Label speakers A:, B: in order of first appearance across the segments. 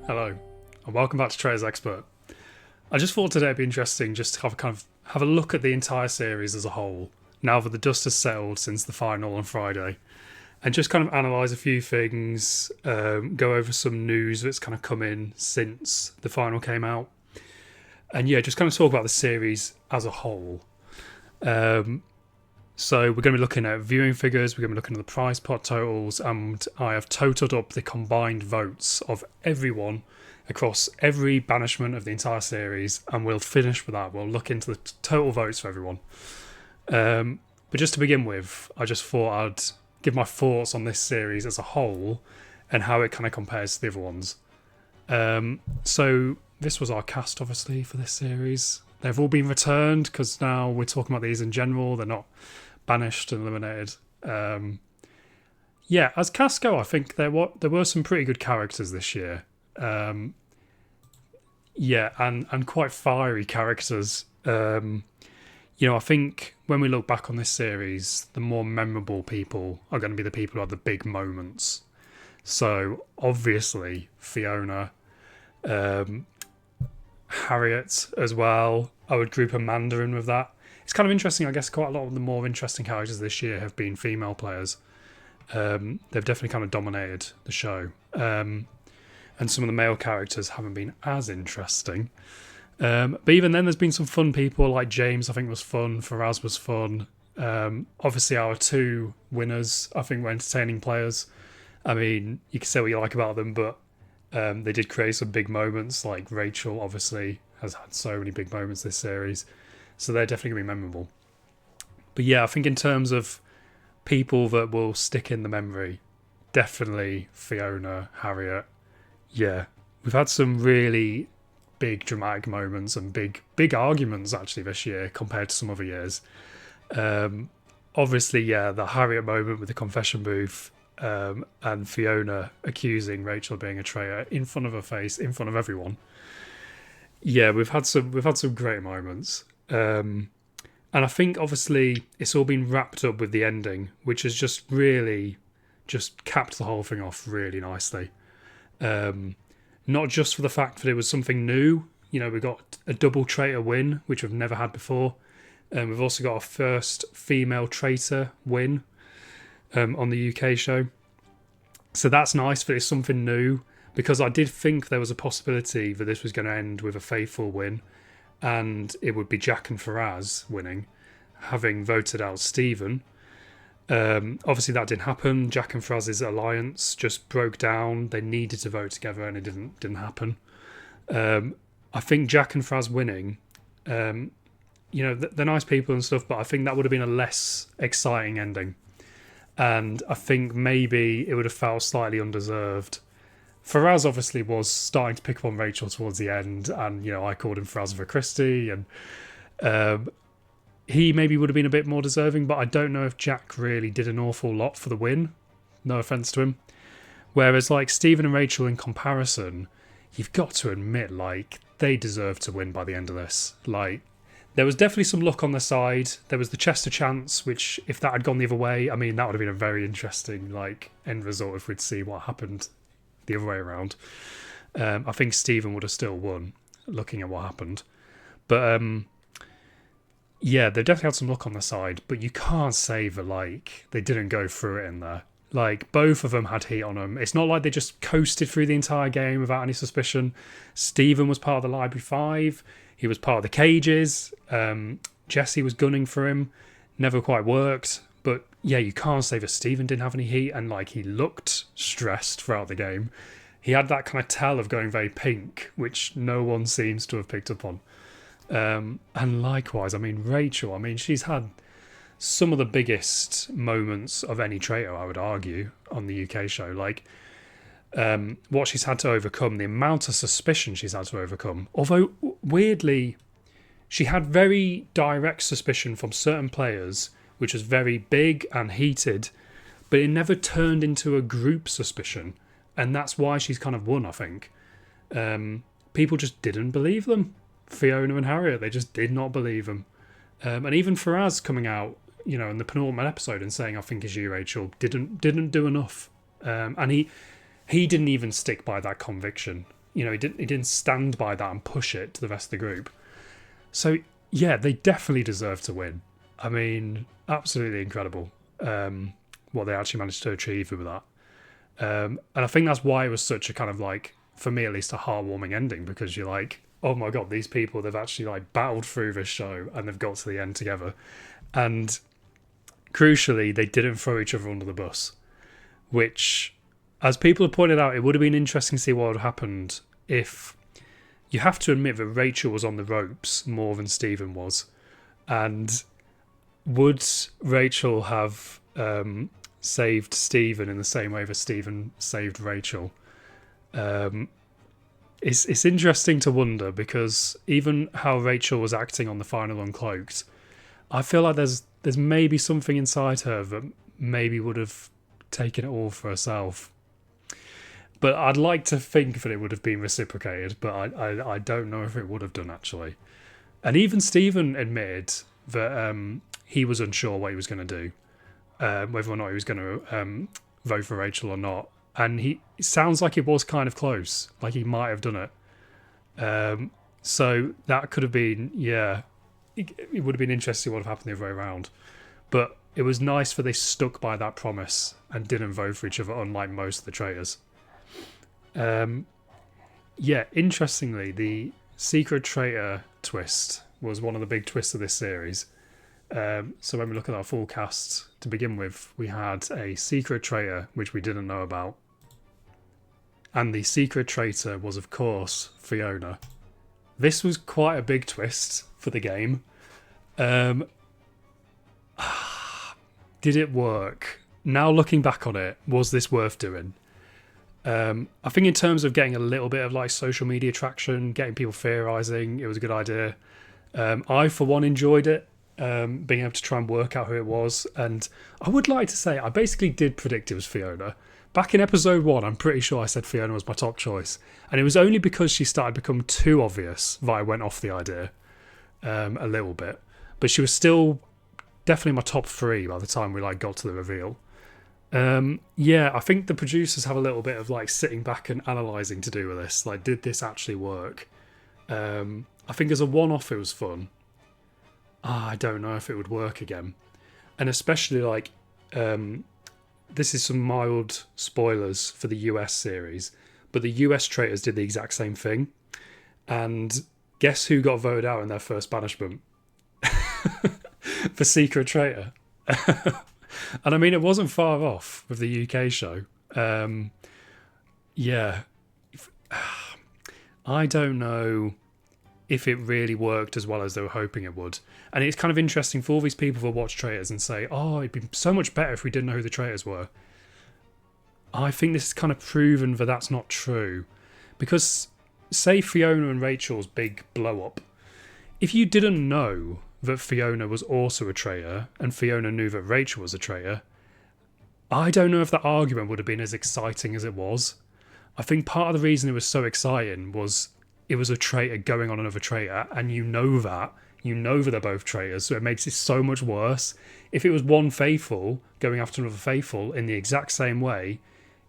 A: Hello, and welcome back to Traitors Expert. I just thought today it'd be interesting just to have a look at the entire series as a whole, now that the dust has settled since the final on Friday, and just kind of analyse a few things, go over some news that's kind of come in since the final came out, and yeah, just kind of talk about the series as a whole. So we're going to be looking at viewing figures, we're going to be looking at the prize pot totals, and I have totaled up the combined votes of everyone across every banishment of the entire series, and we'll finish with that. We'll look into the total votes for everyone. But just to begin with, I just thought I'd give my thoughts on this series as a whole and how it kind of compares to the other ones. So this was our cast, obviously, for this series. They've all been returned because now we're talking about these in general. They're not banished and eliminated. As casts go, I think there were some pretty good characters this year. And quite fiery characters. I think when we look back on this series, the more memorable people are going to be the people who have the big moments. So obviously Fiona, Harriet as well. I would group Amanda in with that. It's kind of interesting, I guess. Quite a lot of the more interesting characters this year have been female players. They've definitely kind of dominated the show. And some of the male characters haven't been as interesting. But even then, there's been some fun people, like James, I think, was fun. Faraz was fun. Obviously, our two winners, I think, were entertaining players. I mean, you can say what you like about them, but they did create some big moments. Like Rachel, obviously, has had so many big moments this series. So they're definitely going to be memorable. But yeah, I think in terms of people that will stick in the memory, definitely Fiona, Harriet. Yeah, we've had some really big dramatic moments and big arguments actually this year compared to some other years. Obviously, yeah, the Harriet moment with the confession booth, and Fiona accusing Rachel of being a traitor in front of her face, in front of everyone. Yeah, we've had some great moments. And I think obviously it's all been wrapped up with the ending, which has just really just capped the whole thing off really nicely. Not just for the fact that it was something new. We got a double traitor win, which we've never had before. We've also got our first female traitor win on the UK show. So that's nice that it's something new, because I did think there was a possibility that this was going to end with a faithful win, and it would be Jack and Faraz winning, having voted out Stephen. Obviously that didn't happen. Jack and Faraz's alliance just broke down. They needed to vote together and it didn't happen. I think Jack and Faraz winning, they're nice people and stuff, but I think that would have been a less exciting ending. And I think maybe it would have felt slightly undeserved. Faraz obviously was starting to pick up on Rachel towards the end, and I called him Faraz for Christie, and he maybe would have been a bit more deserving, but I don't know if Jack really did an awful lot for the win. No offence to him. Whereas like Stephen and Rachel in comparison, you've got to admit, like, they deserve to win by the end of this. Like, there was definitely some luck on their side. There was the Chester chance, which if that had gone the other way, I mean, that would have been a very interesting end result if we'd see what happened the other way around. I think Stephen would have still won, looking at what happened. But yeah, they definitely had some luck on their side, but you can't say that they didn't go through it in there. Both of them had heat on them. It's not like they just coasted through the entire game without any suspicion. Stephen was part of the Library 5. He was part of the cages. Jesse was gunning for him. Never quite worked. But yeah, you can't say that Stephen didn't have any heat, and he looked stressed throughout the game. He had that kind of tell of going very pink, which no one seems to have picked up on. And likewise, I mean, Rachel, she's had some of the biggest moments of any traitor, I would argue, on the UK show. What she's had to overcome, the amount of suspicion she's had to overcome. Although, weirdly, she had very direct suspicion from certain players, which was very big and heated, but it never turned into a group suspicion. And that's why she's kind of won, I think. People just didn't believe them. Fiona and Harriet, they just did not believe them. And even Faraz coming out, in the penultimate episode and saying, "I think it's you, Rachel," didn't do enough. And he didn't even stick by that conviction. he didn't stand by that and push it to the rest of the group. So yeah, they definitely deserve to win. I mean, absolutely incredible what they actually managed to achieve with that. And I think that's why it was such a kind of like, for me at least, a heartwarming ending, because you're like, oh my god, these people, they've actually like battled through this show and they've got to the end together. And crucially, they didn't throw each other under the bus, which, as people have pointed out, it would have been interesting to see what would have happened if, you have to admit that Rachel was on the ropes more than Stephen was. And would Rachel have saved Stephen in the same way that Stephen saved Rachel? It's interesting to wonder, because even how Rachel was acting on the final Uncloaked, I feel like there's maybe something inside her that maybe would have taken it all for herself. But I'd like to think that it would have been reciprocated, but I don't know if it would have done, actually. And even Stephen admitted that he was unsure what he was going to do, whether or not he was going to vote for Rachel or not. And it sounds like it was kind of close, like he might have done it. So that could have been, yeah, it would have been interesting what would have happened the other way around. But it was nice that they stuck by that promise and didn't vote for each other, unlike most of the traitors. Yeah, interestingly, the secret traitor twist was one of the big twists of this series. So when we look at our full cast, to begin with, we had a secret traitor, which we didn't know about. And the secret traitor was, of course, Fiona. This was quite a big twist for the game. Did it work? Now looking back on it, was this worth doing? I think in terms of getting a little bit of like social media traction, getting people theorising, it was a good idea. I, for one, enjoyed it, being able to try and work out who it was. And I would like to say I basically did predict it was Fiona. Back in episode 1, I'm pretty sure I said Fiona was my top choice. And it was only because she started to become too obvious that I went off the idea a little bit. But she was still definitely my top 3 by the time we like got to the reveal. Yeah, I think the producers have a little bit of like sitting back and analysing to do with this. Like, did this actually work? I think as a one-off it was fun. I don't know if it would work again. And especially like, this is some mild spoilers for the US series, but the US traitors did the exact same thing. And guess who got voted out in their first banishment? The secret traitor. And I mean, it wasn't far off with the UK show. Yeah. I don't know if it really worked as well as they were hoping it would. And it's kind of interesting for all these people who watch traitors and say, oh, it'd be so much better if we didn't know who the traitors were. I think this is kind of proven that that's not true. Because, say Fiona and Rachel's big blow-up, if you didn't know that Fiona was also a traitor, and Fiona knew that Rachel was a traitor, I don't know if that argument would have been as exciting as it was. I think part of the reason it was so exciting was it was a traitor going on another traitor, and you know that they're both traitors, so it makes it so much worse. If it was one faithful going after another faithful in the exact same way,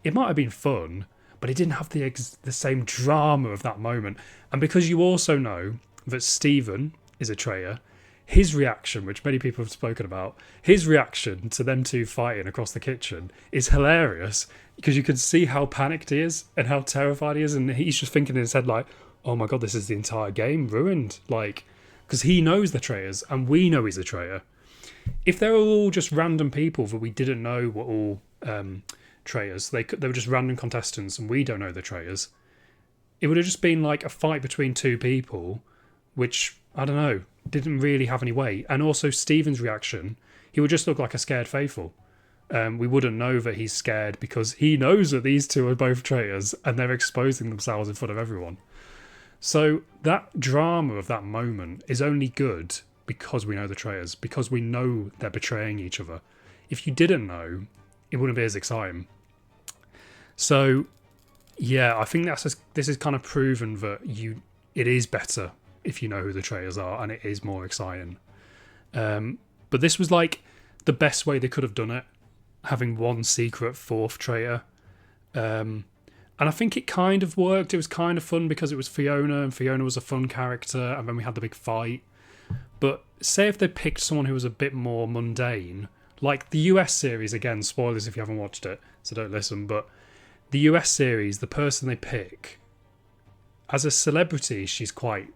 A: it might have been fun, but it didn't have the same drama of that moment. And because you also know that Stephen is a traitor, his reaction, which many people have spoken about, his reaction to them two fighting across the kitchen is hilarious, because you can see how panicked he is and how terrified he is, and he's just thinking in his head like, oh my god, this is the entire game ruined. Like, because he knows the traitors and we know he's a traitor. If they were all just random people that we didn't know were all traitors, they were just random contestants and we don't know the traitors, it would have just been like a fight between two people, which, I don't know, didn't really have any weight. And also Stephen's reaction, he would just look like a scared faithful. We wouldn't know that he's scared because he knows that these two are both traitors and they're exposing themselves in front of everyone. So that drama of that moment is only good because we know the traitors, because we know they're betraying each other. If you didn't know, it wouldn't be as exciting. So, yeah, I think this is kind of proven that it is better if you know who the traitors are, and it is more exciting. But this was like the best way they could have done it, having one secret fourth traitor. And And I think it kind of worked. It was kind of fun because it was Fiona, and Fiona was a fun character, and then we had the big fight. But say if they picked someone who was a bit more mundane, like the US series, again, spoilers if you haven't watched it, so don't listen, but the US series, the person they pick, as a celebrity, she's quite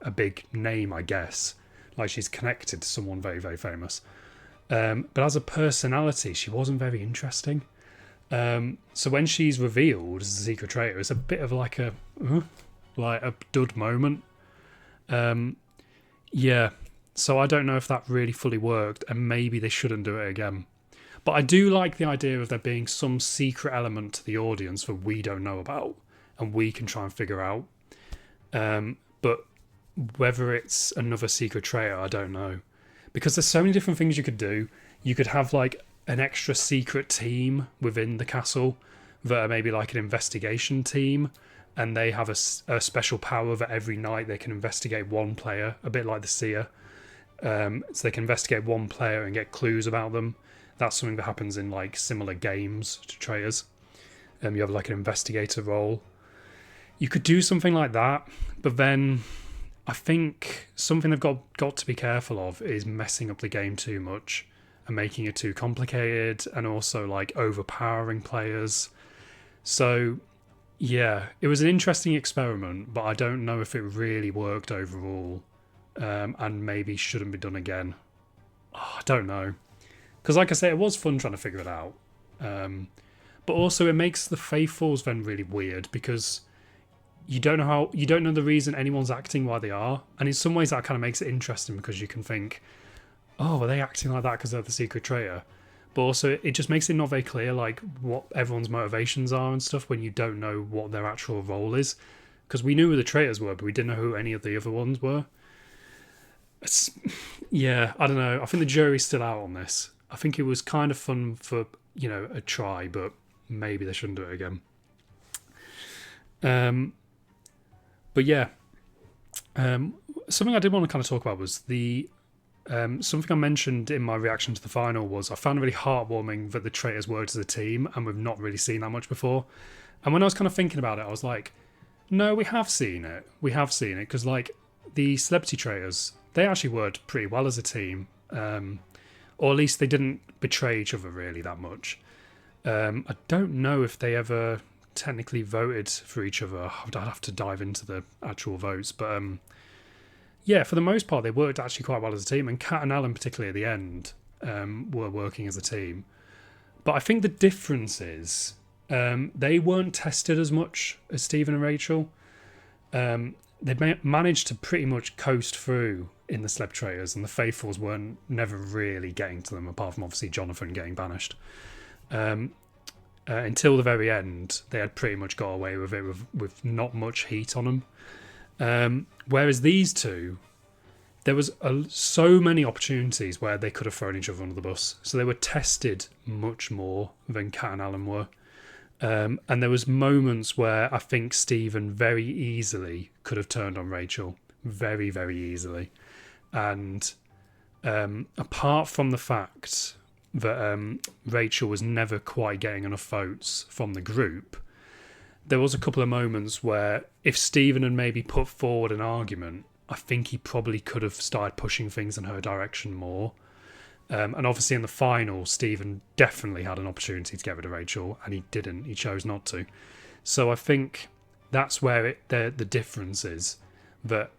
A: a big name, I guess. Like, she's connected to someone very, very famous. But as a personality, she wasn't very interesting. So when she's revealed as a secret traitor, it's a bit of like a dud moment. Yeah. So I don't know if that really fully worked, and maybe they shouldn't do it again. But I do like the idea of there being some secret element to the audience that we don't know about, and we can try and figure out. But whether it's another secret traitor, I don't know. Because there's so many different things you could do. You could have like an extra secret team within the castle that are maybe like an investigation team, and they have a special power that every night they can investigate one player, a bit like the Seer. So they can investigate one player and get clues about them. That's something that happens in like similar games to Traitors. You have like an investigator role. You could do something like that, but then I think something they've got to be careful of is messing up the game too much and making it too complicated, and also like overpowering players. So yeah, it was an interesting experiment, but I don't know if it really worked overall, and maybe shouldn't be done again. Oh, I don't know, because like I say, it was fun trying to figure it out, but also it makes the faithfuls then really weird, because you don't know the reason anyone's acting why they are, and in some ways that kind of makes it interesting, because you can think, oh, are they acting like that because they're the secret traitor? But also it just makes it not very clear like what everyone's motivations are and stuff when you don't know what their actual role is, because we knew who the traitors were, but we didn't know who any of the other ones were. Yeah, I don't know. I think the jury's still out on this. I think it was kind of fun for, a try, but maybe they shouldn't do it again. But yeah, something I did want to kind of talk about was something I mentioned in my reaction to the final was I found it really heartwarming that the traitors worked as a team, and we've not really seen that much before. And when I was kind of thinking about it, I was like, no, we have seen it. We have seen it, because like the celebrity traitors, they actually worked pretty well as a team, or at least they didn't betray each other really that much. I don't know if they ever technically voted for each other. I'd have to dive into the actual votes, but yeah, for the most part they worked actually quite well as a team, and Kat and Alan particularly at the end were working as a team. But I think the difference is they weren't tested as much as Stephen and Rachel. They managed to pretty much coast through in the Celeb Traitors, and the Faithfuls weren't never really getting to them, apart from obviously Jonathan getting banished. Until the very end, they had pretty much got away with it with not much heat on them. Whereas these two, there was so many opportunities where they could have thrown each other under the bus. So they were tested much more than Kat and Alan were. And there was moments where I think Stephen very easily could have turned on Rachel. Very, very easily. And apart from the fact that Rachel was never quite getting enough votes from the group, there was a couple of moments where if Stephen had maybe put forward an argument, I think he probably could have started pushing things in her direction more. And obviously in the final, Stephen definitely had an opportunity to get rid of Rachel, and he didn't. He chose not to. So I think that's where the difference is, that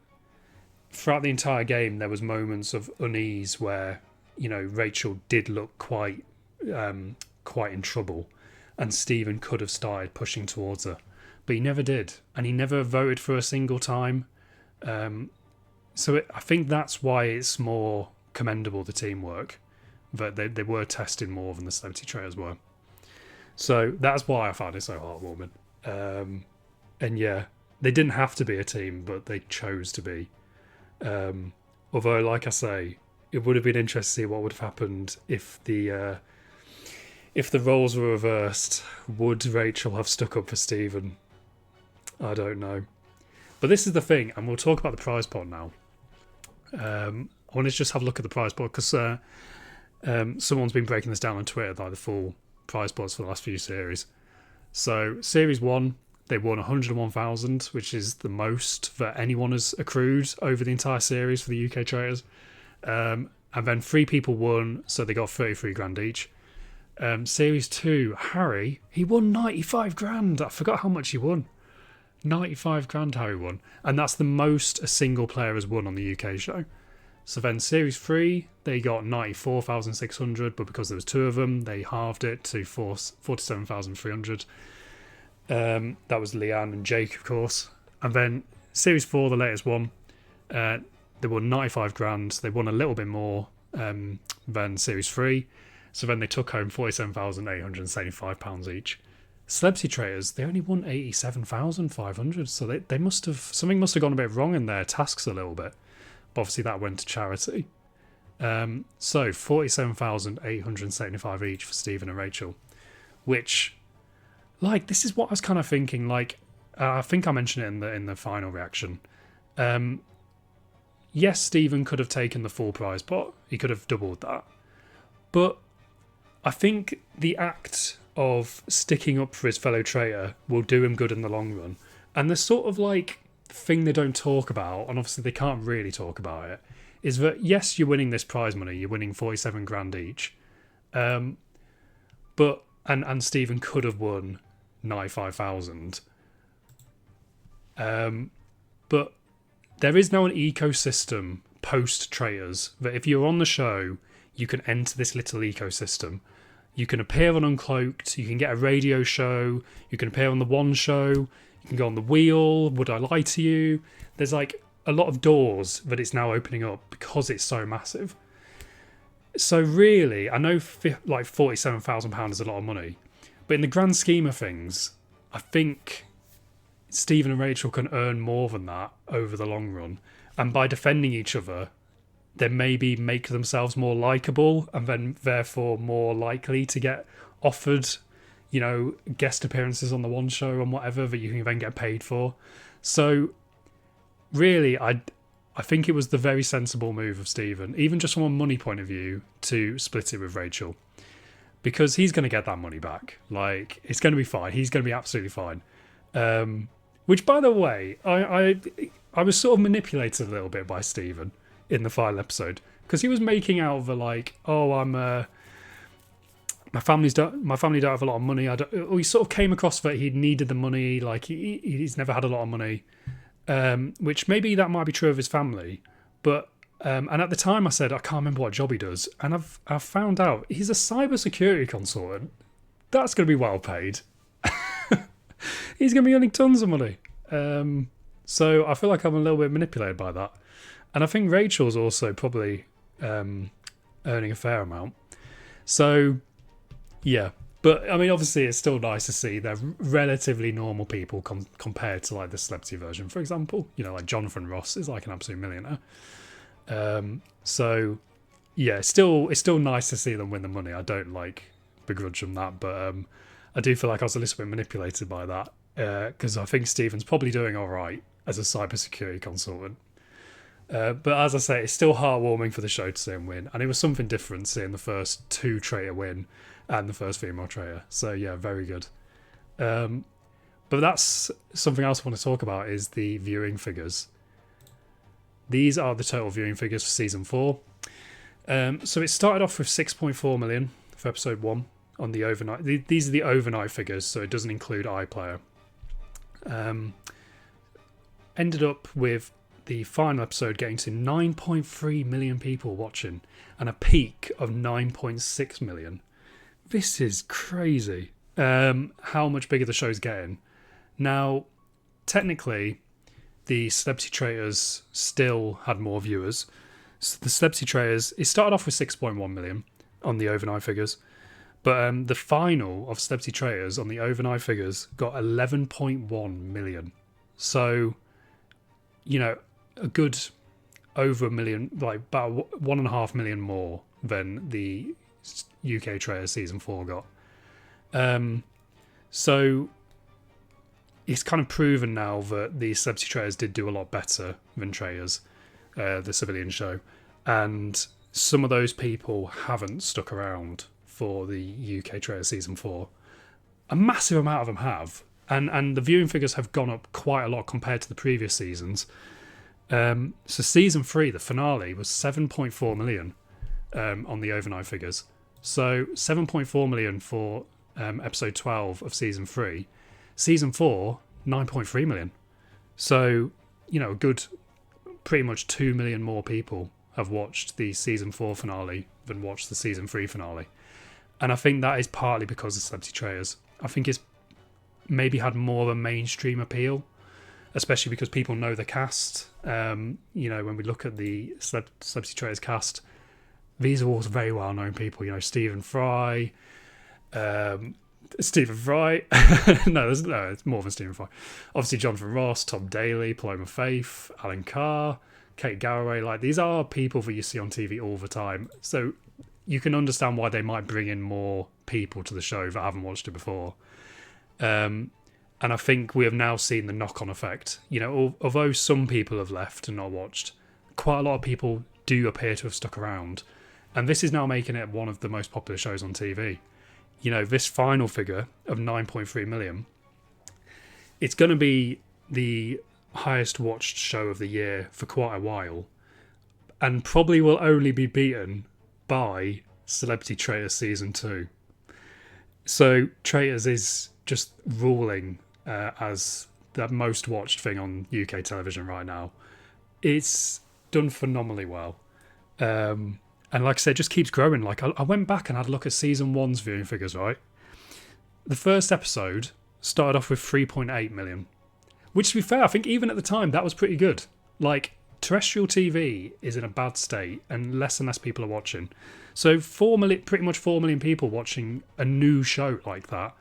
A: throughout the entire game there was moments of unease where, Rachel did look quite in trouble, and Stephen could have started pushing towards her, but he never did, and he never voted for a single time. So I think that's why it's more commendable, the teamwork, that they were tested more than the Celebrity Traitors were. So that's why I found it so heartwarming. And yeah, they didn't have to be a team, but they chose to be. Although, like I say, it would have been interesting to see what would have happened if the roles were reversed. Would Rachel have stuck up for Stephen? I don't know. But this is the thing, and we'll talk about the prize pot now. I want to just have a look at the prize pot, because someone's been breaking this down on Twitter, like the full prize pots for the last few series. So, Series 1, They won 101,000, which is the most that anyone has accrued over the entire series for the UK Traitors. And then 3 people won, so they got 33 grand each. Series 2, Harry, he won 95 grand. I forgot how much he won. 95 grand Harry won. And that's the most a single player has won on the UK show. So then Series 3, they got 94,600, but because there was 2 of them, they halved it to 47,300. That was Leanne and Jake, of course. And then Series 4, the latest one, they won 95 grand. They won a little bit more than Series 3. So then they took home £47,875 each. Celebrity Traitors, they only won 87,500. So they must have, something must have gone a bit wrong in their tasks a little bit. But obviously that went to charity. So 47,875 each for Stephen and Rachel, which, like, this is what I was kind of thinking. Like, I think I mentioned it in the final reaction. Yes, Stephen could have taken the full prize pot. He could have doubled that. But I think the act of sticking up for his fellow traitor will do him good in the long run. And the sort of like thing they don't talk about, and obviously they can't really talk about it, is that yes, you're winning this prize money. You're winning 47 grand each. But Stephen could have won 95,000. But there is now an ecosystem post Traitors that if you're on the show, you can enter this little ecosystem. You can appear on Uncloaked, you can get a radio show, you can appear on the One Show, you can go on the Wheel, Would I Lie to You? There's like a lot of doors that it's now opening up because it's so massive. So really, I know like £47,000 is a lot of money, but in the grand scheme of things, I think Stephen and Rachel can earn more than that over the long run. And by defending each other, they maybe make themselves more likeable and then therefore more likely to get offered, you know, guest appearances on the One Show and whatever that you can then get paid for. So really, I think it was the very sensible move of Stephen, even just from a money point of view, to split it with Rachel. Because he's going to get that money back. Like, it's going to be fine. He's going to be absolutely fine. Which, by the way, I was sort of manipulated a little bit by Stephen in the final episode, because he was making out the like, oh, my family don't have a lot of money. He sort of came across that he needed the money, like he's never had a lot of money, which maybe that might be true of his family, but and at the time I said I can't remember what job he does, and I've found out he's a cybersecurity consultant. That's going to be well paid. He's going to be earning tons of money. So I feel like I'm a little bit manipulated by that. And I think Rachel's also probably earning a fair amount. So, yeah. But, I mean, obviously it's still nice to see they're relatively normal people compared to, like, the celebrity version, for example. You know, like Jonathan Ross is, like, an absolute millionaire. So, yeah, it's still nice to see them win the money. I don't, like, begrudge them that. But I do feel like I was a little bit manipulated by that. Because I think Stephen's probably doing all right as a cybersecurity consultant. But as I say, it's still heartwarming for the show to see him win. And it was something different seeing the first 2 traitor win and the first female traitor. So yeah, very good. But that's something else I want to talk about is the viewing figures. These are the total viewing figures for season 4. So it started off with 6.4 million for episode 1 on the overnight. These are the overnight figures, so it doesn't include iPlayer. Ended up with the final episode getting to 9.3 million people watching and a peak of 9.6 million. This is crazy. How much bigger the show's getting. Now, technically, the Celebrity Traitors still had more viewers. So the Celebrity Traitors, it started off with 6.1 million on the overnight figures. But the final of Celebrity Traitors on the overnight figures got 11.1 million. So, you know, a good over a million, like about 1.5 million more than the UK Traitors season 4 got. So it's kind of proven now that the Celebrity Traitors did do a lot better than Traitors, the civilian show. And some of those people haven't stuck around for the UK Traitors season 4. A massive amount of them have. and the viewing figures have gone up quite a lot compared to the previous seasons. So season 3, the finale, was 7.4 million on the overnight figures. So 7.4 million for episode 12 of season 3. Season 4, 9.3 million. So, a good, pretty much 2 million more people have watched the season 4 finale than watched the season 3 finale. And I think that is partly because of Celebrity Traitors. I think it's maybe had more of a mainstream appeal, especially because people know the cast. When we look at the Celebrity Traitors cast, these are all very well-known people. Stephen Fry. Stephen Fry. no, it's more than Stephen Fry. Obviously, Jonathan Ross, Tom Daly, Paloma Faith, Alan Carr, Kate Garraway. These are people that you see on TV all the time. So you can understand why they might bring in more people to the show that haven't watched it before. And I think we have now seen the knock-on effect. Although some people have left and not watched, quite a lot of people do appear to have stuck around. And this is now making it one of the most popular shows on TV. This final figure of 9.3 million, it's going to be the highest watched show of the year for quite a while, and probably will only be beaten by Celebrity Traitors Season 2. So Traitors is just ruling as the most watched thing on UK television right now. It's done phenomenally well. And like I said, it just keeps growing. I went back and had a look at Season 1's viewing figures, right? The first episode started off with 3.8 million. Which, to be fair, I think even at the time, that was pretty good. Terrestrial TV is in a bad state and less people are watching. So pretty much 4 million people watching a new show like that.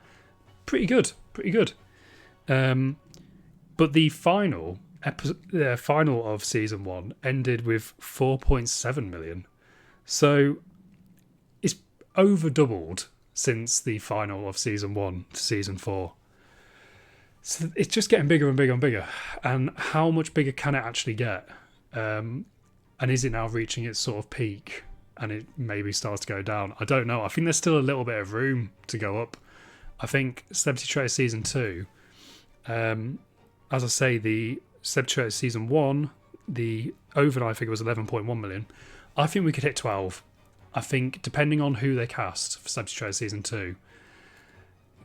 A: Pretty good. But the final of Season 1 ended with 4.7 million. So it's over doubled since the final of Season 1 to Season 4. So it's just getting bigger and bigger and bigger. And how much bigger can it actually get? And is it now reaching its sort of peak and it maybe starts to go down? I don't know. I think there's still a little bit of room to go up. I think Celebrity Traitors Season 2, as I say, the Celebrity Traitors Season 1, the overnight figure was 11.1 million. I think we could hit 12. I think, depending on who they cast for Celebrity Traitors Season 2,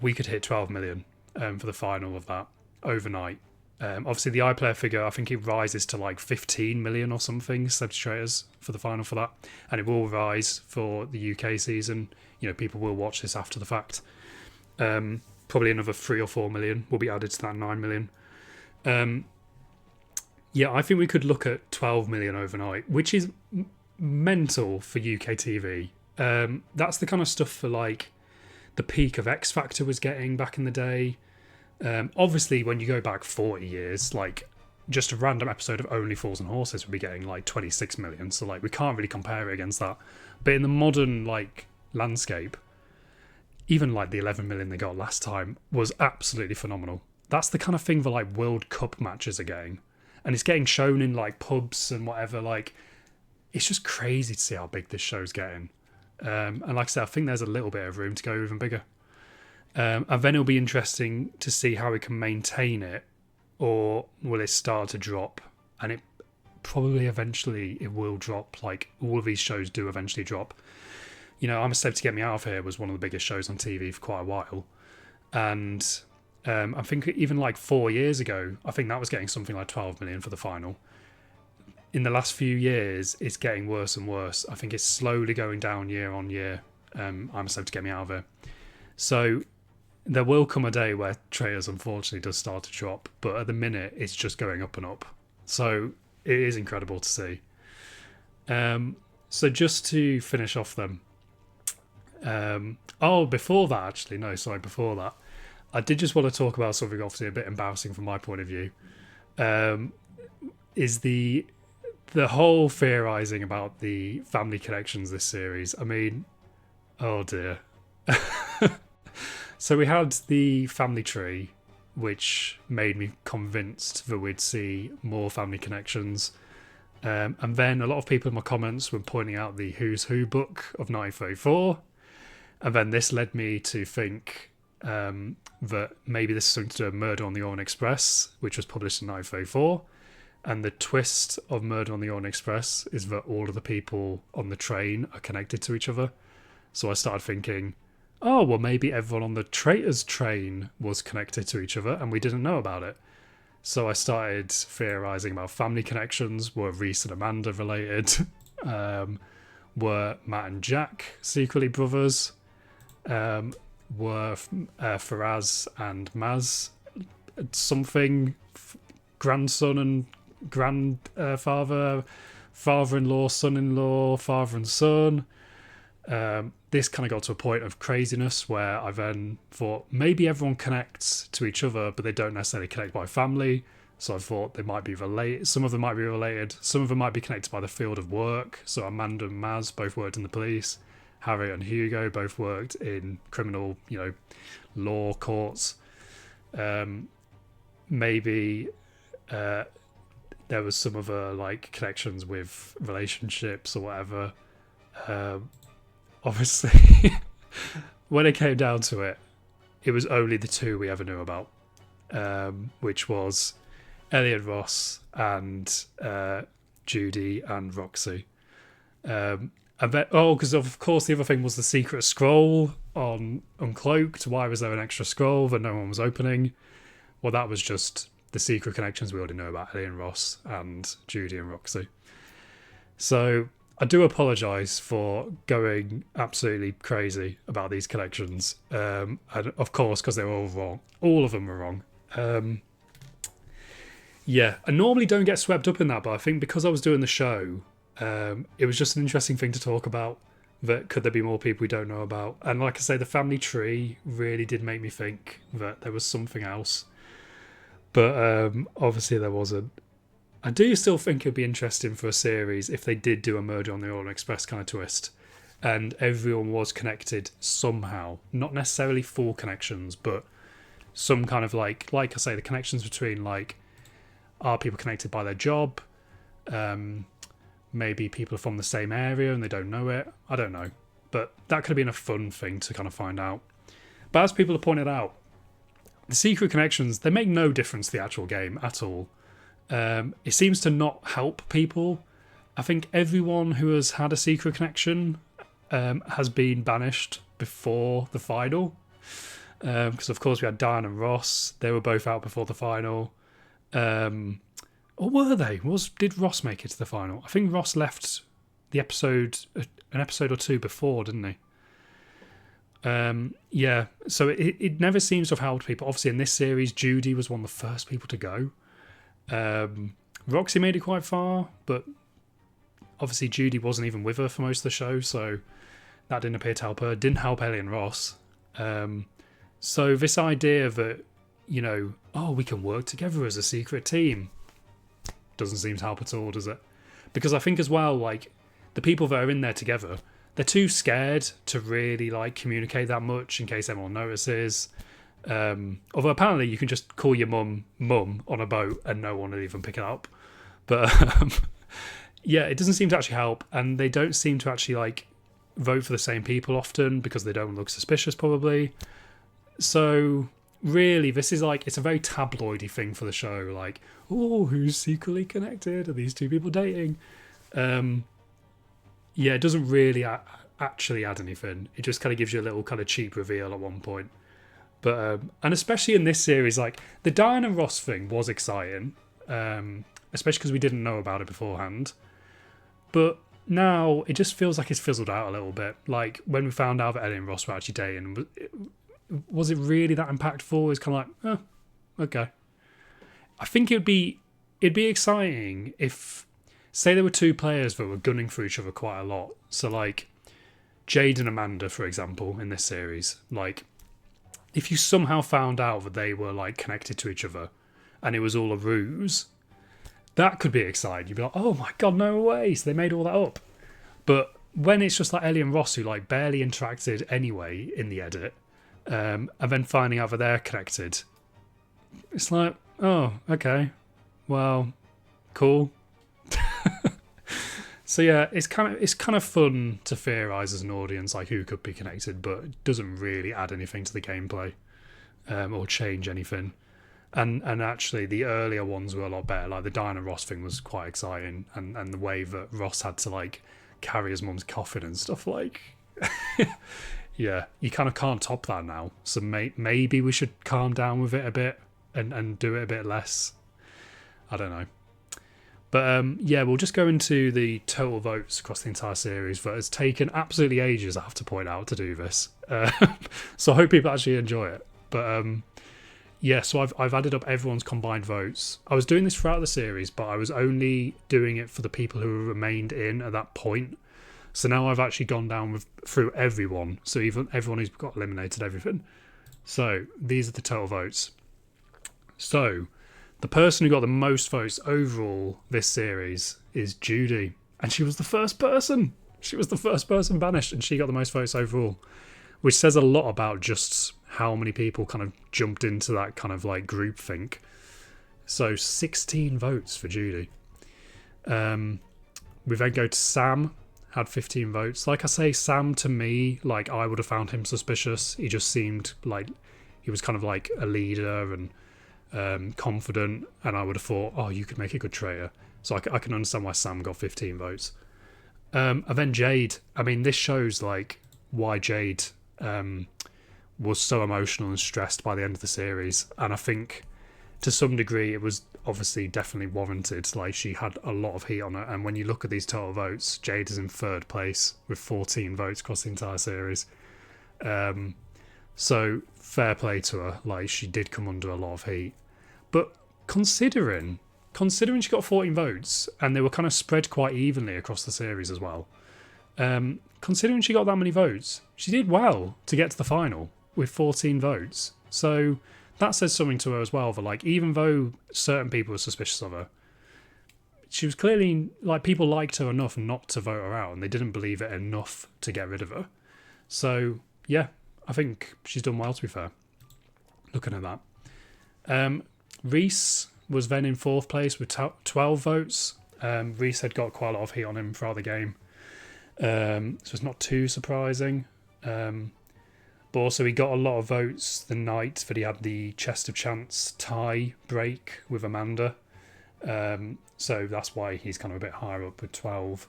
A: we could hit 12 million for the final of that overnight. Obviously, the iPlayer figure, I think it rises to 15 million or something, Celebrity Traitors, for the final for that. And it will rise for the UK season. People will watch this after the fact. Probably another 3 or 4 million will be added to that 9 million. I think we could look at 12 million overnight, which is mental for UK TV. That's the kind of stuff for the peak of X Factor was getting back in the day. Obviously, when you go back 40 years, just a random episode of Only Fools and Horses would be getting 26 million. So we can't really compare it against that. But in the modern landscape, even the 11 million they got last time was absolutely phenomenal. That's the kind of thing the World Cup matches are getting, and it's getting shown in pubs and whatever. It's just crazy to see how big this show's getting. And like I said, I think there's a little bit of room to go even bigger. And then it'll be interesting to see how we can maintain it, or will it start to drop? And it probably eventually it will drop. All of these shows do eventually drop. I'm a Step to Get Me Out of Here was one of the biggest shows on TV for quite a while. And I think even 4 years ago, I think that was getting something like 12 million for the final. In the last few years, it's getting worse and worse. I think it's slowly going down year on year. I'm a Step to Get Me Out of Here. So there will come a day where Traitors unfortunately does start to drop, but at the minute it's just going up and up. So it is incredible to see. So just to finish off then. Before that, I did just want to talk about something obviously a bit embarrassing from my point of view. Is the whole theorising about the family connections this series. I mean, oh dear. So we had the family tree, which made me convinced that we'd see more family connections. And then a lot of people in my comments were pointing out the Who's Who book of 1934. And then this led me to think, that maybe this is something to do with Murder on the Orient Express, which was published in 1934. And the twist of Murder on the Orient Express is that all of the people on the train are connected to each other. So I started thinking, oh, well, maybe everyone on the Traitors train was connected to each other and we didn't know about it. So I started theorising about family connections. Were Reese and Amanda related? Were Matt and Jack secretly brothers? Were Faraz and Maz something? Grandson and grandfather, father-in-law, son-in-law, father and son. This kind of got to a point of craziness where I then thought maybe everyone connects to each other, but they don't necessarily connect by family. So I thought they might be related. Some of them might be related. Some of them might be connected by the field of work. So Amanda and Maz both worked in the police. Harry and Hugo both worked in criminal, law courts. Maybe there was some other connections with relationships or whatever. Obviously, when it came down to it, it was only the two we ever knew about, which was Ellie and Ross and Judy and Roxy. Because of course the other thing was the secret scroll on Uncloaked. Why was there an extra scroll that no one was opening? Well, that was just the secret connections we already know about Ellie and Ross and Judy and Roxy. So I do apologise for going absolutely crazy about these connections. And of course, because they were all wrong. All of them were wrong. I normally don't get swept up in that, but I think because I was doing the show, it was just an interesting thing to talk about. That could there be more people we don't know about? And like I say, the family tree really did make me think that there was something else. But obviously there wasn't. I do still think it'd be interesting for a series if they did do a Murder on the Orient Express kind of twist and everyone was connected somehow. Not necessarily full connections, but some kind of like I say, the connections between are people connected by their job? Maybe people are from the same area and they don't know it. I don't know. But that could have been a fun thing to kind of find out. But as people have pointed out, the secret connections, they make no difference to the actual game at all. It seems to not help people. I think everyone who has had a secret connection has been banished before the final. Because of course we had Diane and Ross. They were both out before the final. Or were they? Did Ross make it to the final? I think Ross left the episode, an episode or two before, didn't he? So it never seems to have helped people. Obviously in this series, Judy was one of the first people to go. Roxy made it quite far, but obviously Judy wasn't even with her for most of the show, so that didn't appear to help her. Didn't help Ellie and Ross. So this idea that, we can work together as a secret team doesn't seem to help at all, does it? Because I think as well, the people that are in there together, they're too scared to really communicate that much in case anyone notices. Although apparently you can just call your mum on a boat and no one will even pick it up. But it doesn't seem to actually help, and they don't seem to actually vote for the same people often because they don't look suspicious probably. So really this is it's a very tabloidy thing for the show, who's secretly connected? Are these two people dating? It doesn't really actually add anything. It just kind of gives you a little kind of cheap reveal at one point. But and especially in this series, the Diane and Ross thing was exciting, especially because we didn't know about it beforehand. But now it just feels like it's fizzled out a little bit. When we found out that Ellie and Ross were actually dating, was it really that impactful? It's kind of okay. I think it'd be exciting if, say, there were two players that were gunning for each other quite a lot. So Jade and Amanda, for example, in this series, if you somehow found out that they were connected to each other and it was all a ruse, that could be exciting. You'd be like, oh my god, no way, so they made all that up. But when it's just Ellie and Ross who barely interacted anyway in the edit, and then finding out that they're connected, it's oh, okay, well, cool. So it's kind of fun to theorise as an audience who could be connected, but it doesn't really add anything to the gameplay. or change anything. And actually, the earlier ones were a lot better. Like the Diana Ross thing was quite exciting, and the way that Ross had to like carry his mum's coffin and stuff, like, yeah, you kind of can't top that now. So maybe we should calm down with it a bit and do it a bit less. I don't know. But yeah, we'll just go into the total votes across the entire series. That has taken absolutely ages, I have to point out, to do this. So I hope people actually enjoy it. But yeah, so I've added up everyone's combined votes. I was doing this throughout the series, but I was only doing it for the people who remained in at that point. So now I've actually gone down through everyone. So even everyone who's got eliminated, everything. So these are the total votes. So the person who got the most votes overall this series is Judy. And she was the first person. She was the first person banished, and she got the most votes overall. Which says a lot about just how many people kind of jumped into that kind of like groupthink. So 16 votes for Judy. We then go to Sam, had 15 votes. Like I say, Sam, to me, like, I would have found him suspicious. He just seemed like he was kind of like a leader and confident, and I would have thought, oh, you could make a good traitor. So I can understand why Sam got 15 votes. And then Jade. I mean, this shows like why Jade was so emotional and stressed by the end of the series, and I think to some degree it was obviously definitely warranted. Like, she had a lot of heat on her, and when you look at these total votes, Jade is in third place with 14 votes across the entire series. So fair play to her. Like, she did come under a lot of heat, but considering she got 14 votes and they were kind of spread quite evenly across the series as well, considering she got that many votes, she did well to get to the final with 14 votes. So that says something to her as well, that like, even though certain people were suspicious of her, she was clearly, like, people liked her enough not to vote her out, and they didn't believe it enough to get rid of her. So yeah, I think she's done well, to be fair, looking at that. Reese was then in fourth place with 12 votes. Reese had got quite a lot of heat on him throughout the game. So it's not too surprising. But also he got a lot of votes the night that he had the Chest of Chance tie break with Amanda. So that's why he's kind of a bit higher up with 12.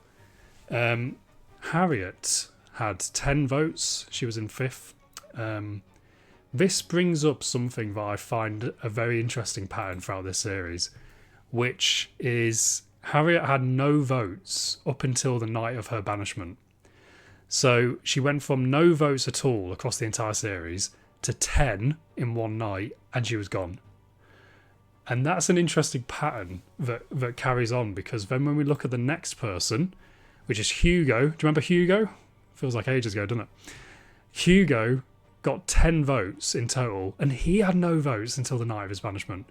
A: Harriet had 10 votes. She was in fifth. This brings up something that I find a very interesting pattern throughout this series, which is Harriet had no votes up until the night of her banishment. So she went from no votes at all across the entire series to 10 in one night, and she was gone. And that's an interesting pattern that carries on, because then when we look at the next person, which is Hugo. Do you remember Hugo? Feels like ages ago, doesn't it? Hugo got 10 votes in total, and he had no votes until the night of his banishment.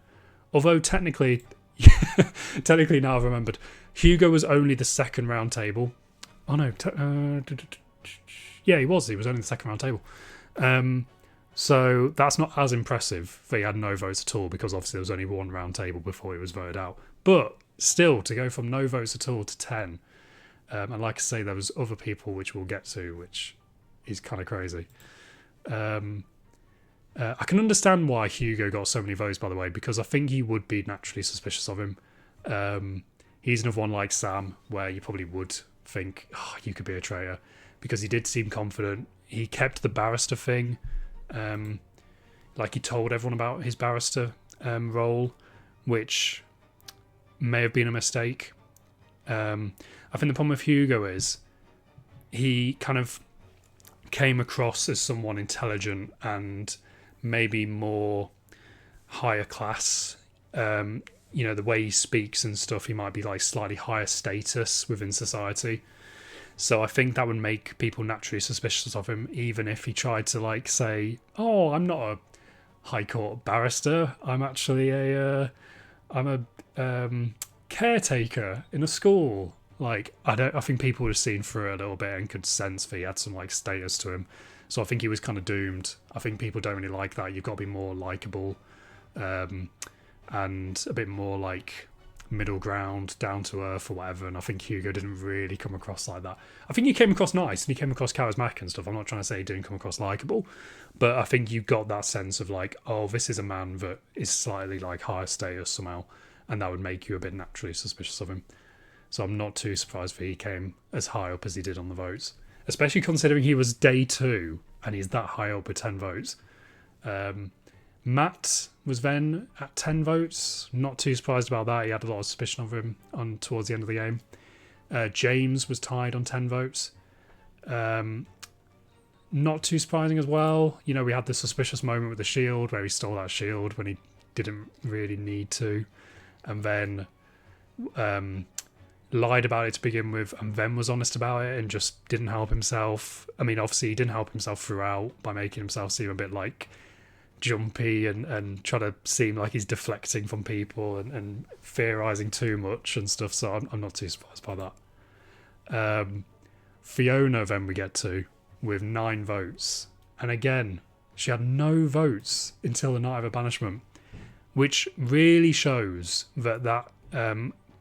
A: Although technically now I've remembered, Hugo was only the second round table. Oh no, yeah, he was only the second round table. So that's not as impressive that he had no votes at all, because obviously there was only one round table before he was voted out. But still, to go from no votes at all to 10, and like I say, there was other people which we'll get to, which is kind of crazy. I can understand why Hugo got so many votes, by the way, because I think he would be naturally suspicious of him. He's another one like Sam, where you probably would think, oh, you could be a traitor, because he did seem confident. He kept the barrister thing. Like, he told everyone about his barrister role, which may have been a mistake. I think the problem with Hugo is he kind of came across as someone intelligent and maybe more higher class. You know, the way he speaks and stuff, he might be like slightly higher status within society. So I think that would make people naturally suspicious of him, even if he tried to like say, "Oh, I'm not a high court barrister. I'm actually I'm a caretaker in a school." Like, I think people would have seen through it a little bit and could sense that he had some like status to him. So I think he was kind of doomed. I think people don't really like that. You've got to be more likable, and a bit more like middle ground, down to earth or whatever, and I think Hugo didn't really come across like that. I think he came across nice and he came across charismatic and stuff. I'm not trying to say he didn't come across likeable, but I think you got that sense of like, oh, this is a man that is slightly like higher status somehow, and that would make you a bit naturally suspicious of him. So I'm not too surprised that he came as high up as he did on the votes, especially considering he was day 2 and he's that high up with 10 votes. Matt was then at 10 votes. Not too surprised about that. He had a lot of suspicion of him towards the end of the game. James was tied on 10 votes. Not too surprising as well. You know, we had the suspicious moment with the shield where he stole that shield when he didn't really need to. And then lied about it to begin with and then was honest about it and just didn't help himself. I mean, obviously he didn't help himself throughout by making himself seem a bit like jumpy and try to seem like he's deflecting from people and theorizing too much and stuff, so I'm not too surprised by that. Fiona then we get to with 9 votes, and again she had no votes until the night of her banishment, which really shows that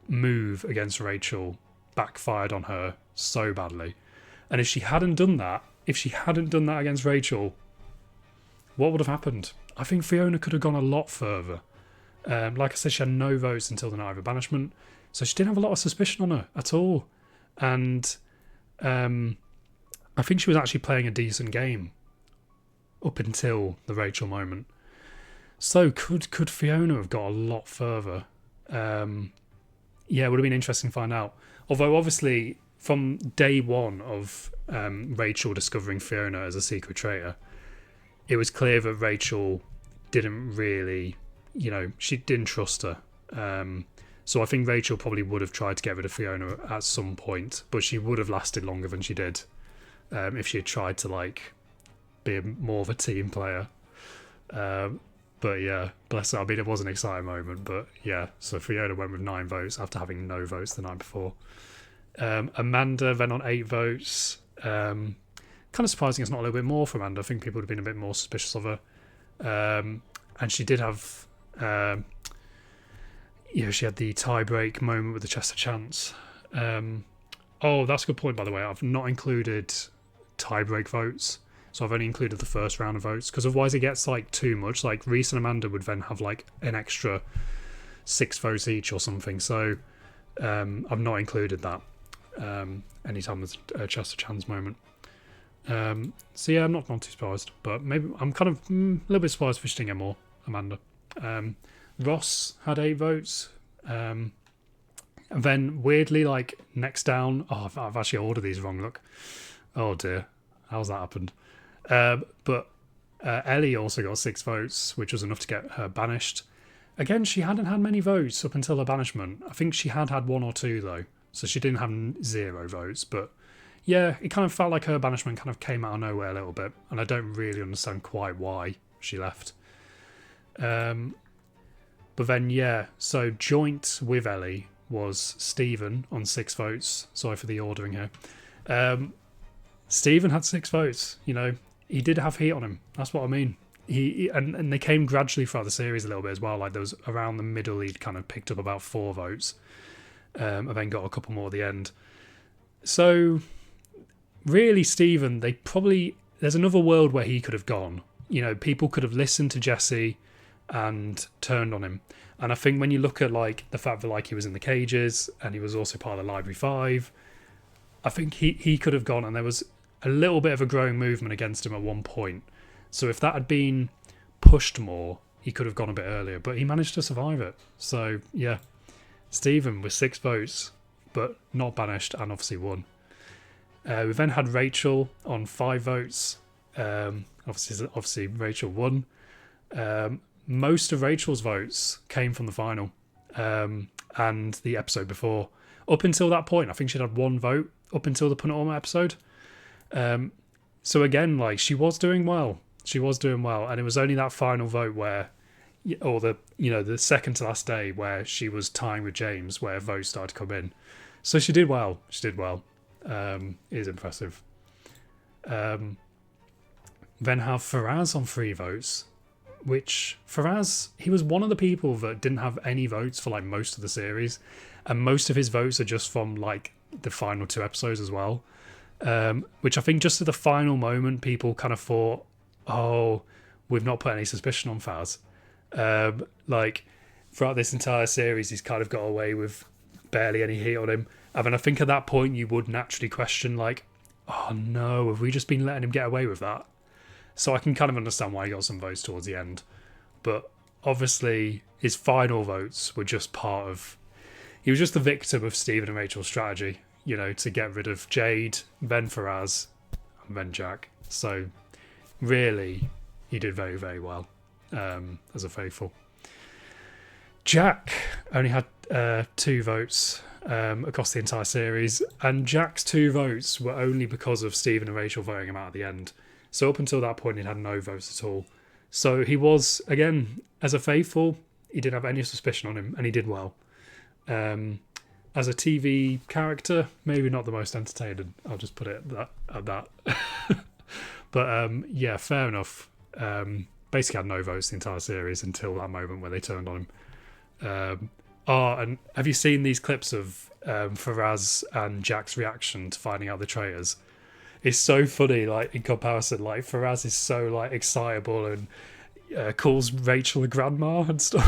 A: move against Rachel backfired on her so badly. And if she hadn't done that against Rachel, what would have happened? I think Fiona could have gone a lot further. Like I said, she had no votes until the night of her banishment, so she didn't have a lot of suspicion on her at all. And I think she was actually playing a decent game up until the Rachel moment. So could Fiona have got a lot further? Yeah, it would have been interesting to find out. Although obviously from day 1 of Rachel discovering Fiona as a secret traitor, it was clear that Rachel didn't really, she didn't trust her. So I think Rachel probably would have tried to get rid of Fiona at some point, but she would have lasted longer than she did if she had tried to be more of a team player. But yeah, bless her. I mean, it was an exciting moment, but yeah. So Fiona went with 9 votes after having no votes the night before. Amanda then on 8 votes. Kind of surprising it's not a little bit more for Amanda. I think people would have been a bit more suspicious of her. And she did have, she had the tie-break moment with the Chester Chance. Oh, that's a good point, by the way. I've not included tie-break votes. So I've only included the first round of votes, because otherwise it gets too much. Reese and Amanda would then have an extra 6 votes each or something. So I've not included that anytime there's a Chester Chance moment. So yeah, I'm not too surprised, but maybe I'm kind of a little bit surprised if she didn't get more, Amanda. Ross had 8 votes. And then weirdly, next down, I've actually ordered these wrong, look. Oh dear, how's that happened? But Ellie also got 6 votes, which was enough to get her banished. Again, she hadn't had many votes up until her banishment. I think she had 1 or 2 though, so she didn't have 0 votes, but yeah, it kind of felt like her banishment kind of came out of nowhere a little bit, and I don't really understand quite why she left. But then, yeah, so joint with Ellie was Stephen on 6 votes. Sorry for the ordering here. Stephen had 6 votes. He did have heat on him. That's what I mean. And they came gradually throughout the series a little bit as well. There was around the middle, he'd kind of picked up about 4 votes, and then got a couple more at the end. So really, Stephen, there's another world where he could have gone. People could have listened to Jesse and turned on him. And I think when you look at the fact that he was in the cages and he was also part of the Library 5, I think he could have gone, and there was a little bit of a growing movement against him at one point. So if that had been pushed more, he could have gone a bit earlier, but he managed to survive it. So yeah, Stephen with 6 votes, but not banished, and obviously won. We then had Rachel on 5 votes. Obviously Rachel won. Most of Rachel's votes came from the final and the episode before. Up until that point, I think she'd had 1 vote up until the penultimate episode. So again, she was doing well. She was doing well, and it was only that final vote where, or the second to last day where she was tying with James, where votes started to come in. So she did well. It is impressive. Then have Faraz on 3 votes, which Faraz, he was one of the people that didn't have any votes for like most of the series, and most of his votes are just from like the final 2 episodes as well, which I think just at the final moment people kind of thought, oh, we've not put any suspicion on Faz. Like throughout this entire series he's kind of got away with barely any heat on him, and then I think at that point you would naturally question like, oh no, have we just been letting him get away with that? So I can kind of understand why he got some votes towards the end. But obviously his final votes were just part of... He was just the victim of Stephen and Rachel's strategy, you know, to get rid of Jade, then Faraz, and then Jack. So really, he did very, very well as a faithful. Jack only had 2 votes across the entire series, and Jack's 2 votes were only because of Stephen and Rachel voting him out at the end. So up until that point, he had no votes at all. So he was, again, as a faithful, he didn't have any suspicion on him, and he did well. As a TV character, maybe not the most entertaining. I'll just put it at that. But yeah, fair enough. Basically had no votes the entire series until that moment where they turned on him. And have you seen these clips of Faraz and Jack's reaction to finding out the traitors? It's so funny, like in comparison. Like Faraz is so like excitable and calls Rachel a grandma and stuff,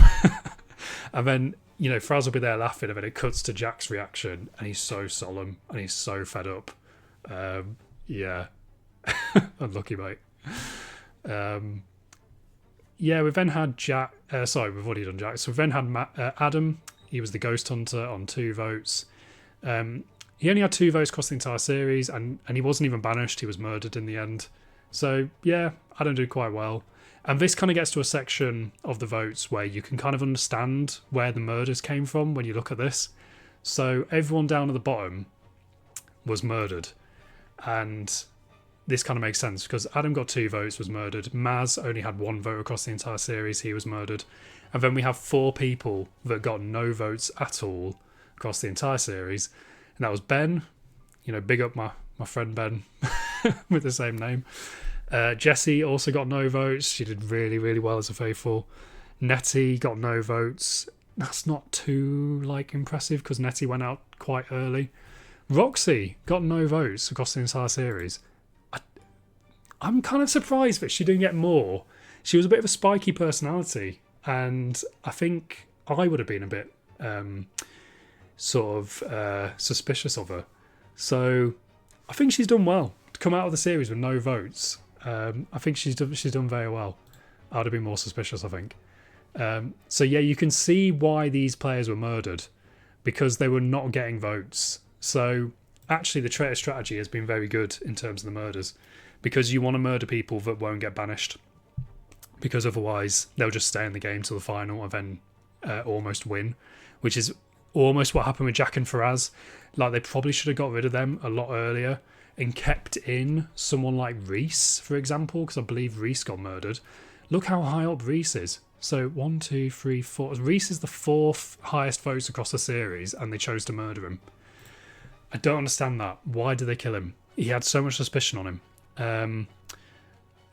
A: and then you know Faraz will be there laughing, and then it cuts to Jack's reaction, and he's so solemn and he's so fed up. Yeah, unlucky mate. Yeah, we then had Jack. Sorry, we've already done Jack. So we then had Adam. He was the ghost hunter on 2 votes. He only had 2 votes across the entire series, and he wasn't even banished. He was murdered in the end. So, yeah, Adam did quite well. And this kind of gets to a section of the votes where you can kind of understand where the murders came from when you look at this. So everyone down at the bottom was murdered. And this kind of makes sense because Adam got 2 votes, was murdered. Maz only had 1 vote across the entire series. He was murdered. And then we have 4 people that got no votes at all across the entire series. And that was Ben, you know, big up my friend Ben with the same name. Jessie also got no votes. She did really, really well as a faithful. Nettie got no votes. That's not too like impressive because Nettie went out quite early. Roxy got no votes across the entire series. I'm kind of surprised that she didn't get more. She was a bit of a spiky personality, and I think I would have been a bit suspicious of her. So I think she's done well to come out of the series with no votes. I think she's done very well. I'd have been more suspicious, I think. So yeah, you can see why these players were murdered, because they were not getting votes. So actually the traitor strategy has been very good in terms of the murders, because you want to murder people that won't get banished, because otherwise they'll just stay in the game till the final and then almost win, which is almost what happened with Jack and Faraz. Like, they probably should have got rid of them a lot earlier and kept in someone like Reese, for example, because I believe Reese got murdered. Look how high up Reese is. So 1, 2, 3, 4. Reese is the 4th highest votes across the series, and they chose to murder him. I don't understand that. Why did they kill him? He had so much suspicion on him.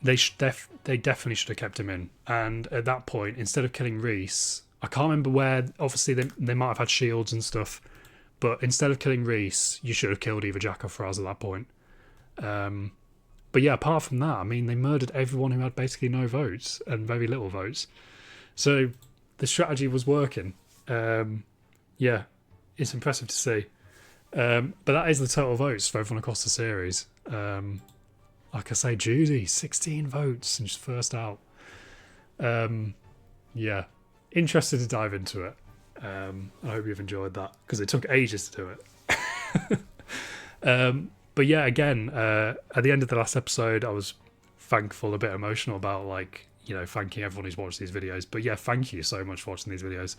A: They definitely should have kept him in. And at that point, instead of killing Reese, I can't remember where. Obviously, they might have had shields and stuff, but instead of killing Reese, you should have killed either Jack or Faraz at that point. But yeah, apart from that, I mean, they murdered everyone who had basically no votes and very little votes. So the strategy was working. Yeah, it's impressive to see. But that is the total votes for everyone across the series. Like I say, Judy, 16 votes and she's first out. Yeah, interested to dive into it. I hope you've enjoyed that, because it took ages to do it. But yeah, again, at the end of the last episode, I was thankful, a bit emotional about, like, you know, thanking everyone who's watched these videos. But yeah, thank you so much for watching these videos.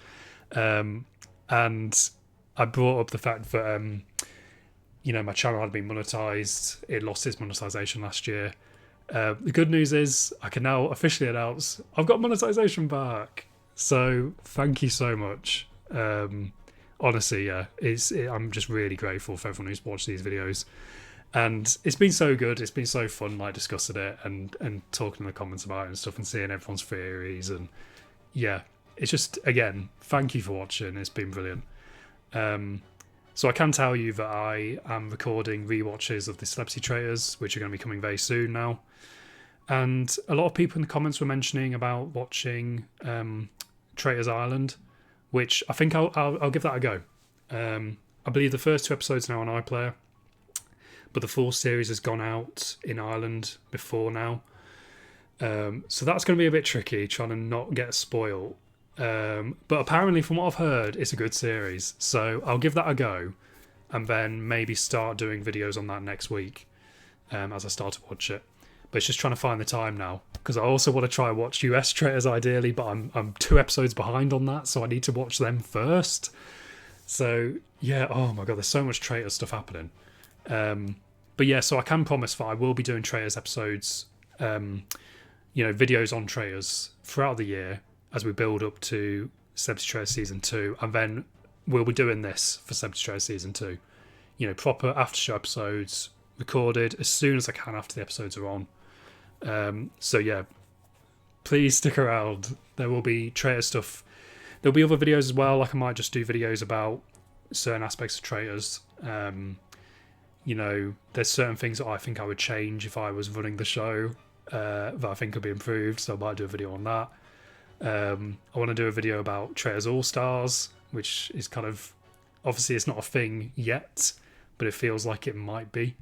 A: And I brought up the fact that, you know, my channel had been monetized. It lost its monetization last year. The good news is I can now officially announce I've got monetization back. So thank you so much. Honestly, yeah, I'm just really grateful for everyone who's watched these videos. And it's been so good. It's been so fun, like discussing it and talking in the comments about it and stuff, and seeing everyone's theories. And yeah, it's just, again, thank you for watching. It's been brilliant. So I can tell you that I am recording rewatches of the Celebrity Traitors, which are going to be coming very soon now. And a lot of people in the comments were mentioning about watching Traitors Island, which I think I'll give that a go. I believe the first 2 episodes are now on iPlayer, but the full series has gone out in Ireland before now. So that's going to be a bit tricky, trying to not get spoiled. But apparently, from what I've heard, it's a good series. So I'll give that a go, and then maybe start doing videos on that next week as I start to watch it. But it's just trying to find the time now, because I also want to try and watch US Traitors ideally, but I'm 2 episodes behind on that, so I need to watch them first. So yeah, oh my god, there's so much Traitors stuff happening. But yeah, so I can promise that I will be doing Traitors episodes, videos on Traitors throughout the year as we build up to Celebrity Traitors Season 2, and then we'll be doing this for Celebrity Traitors Season 2. Proper after show episodes recorded as soon as I can after the episodes are on. So yeah, please stick around. There will be Traitor stuff. There'll be other videos as well, like I might just do videos about certain aspects of Traitors. There's certain things that I think I would change if I was running the show that I think could be improved, so I might do a video on that. I want to do a video about Traitors All-Stars, which is kind of, obviously it's not a thing yet, but it feels like it might be.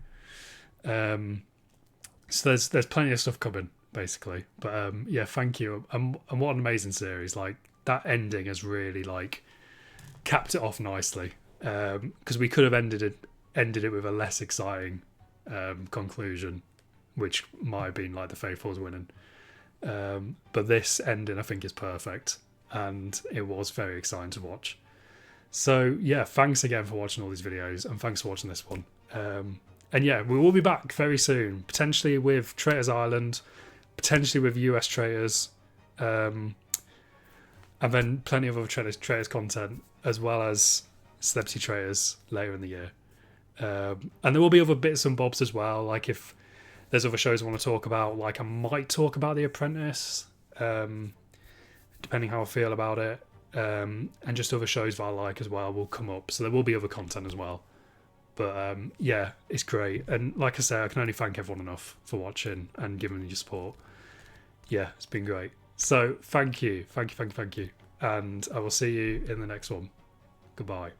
A: So there's plenty of stuff coming, basically. But yeah, thank you. And what an amazing series. Like, that ending has really, capped it off nicely. Because we could have ended it with a less exciting conclusion, which might have been like the Faithfuls winning. But this ending, I think, is perfect, and it was very exciting to watch. So yeah, thanks again for watching all these videos, and thanks for watching this one. And yeah, we will be back very soon, potentially with Traitors Island, potentially with US Traitors, and then plenty of other Traitors content, as well as Celebrity Traitors later in the year. And there will be other bits and bobs as well, like if there's other shows I want to talk about, like I might talk about The Apprentice, depending how I feel about it, and just other shows that I like as well will come up, so there will be other content as well. But yeah, it's great, and like I say, I can only thank everyone enough for watching and giving me your support. Yeah, it's been great. So thank you, and I will see you in the next one. Goodbye.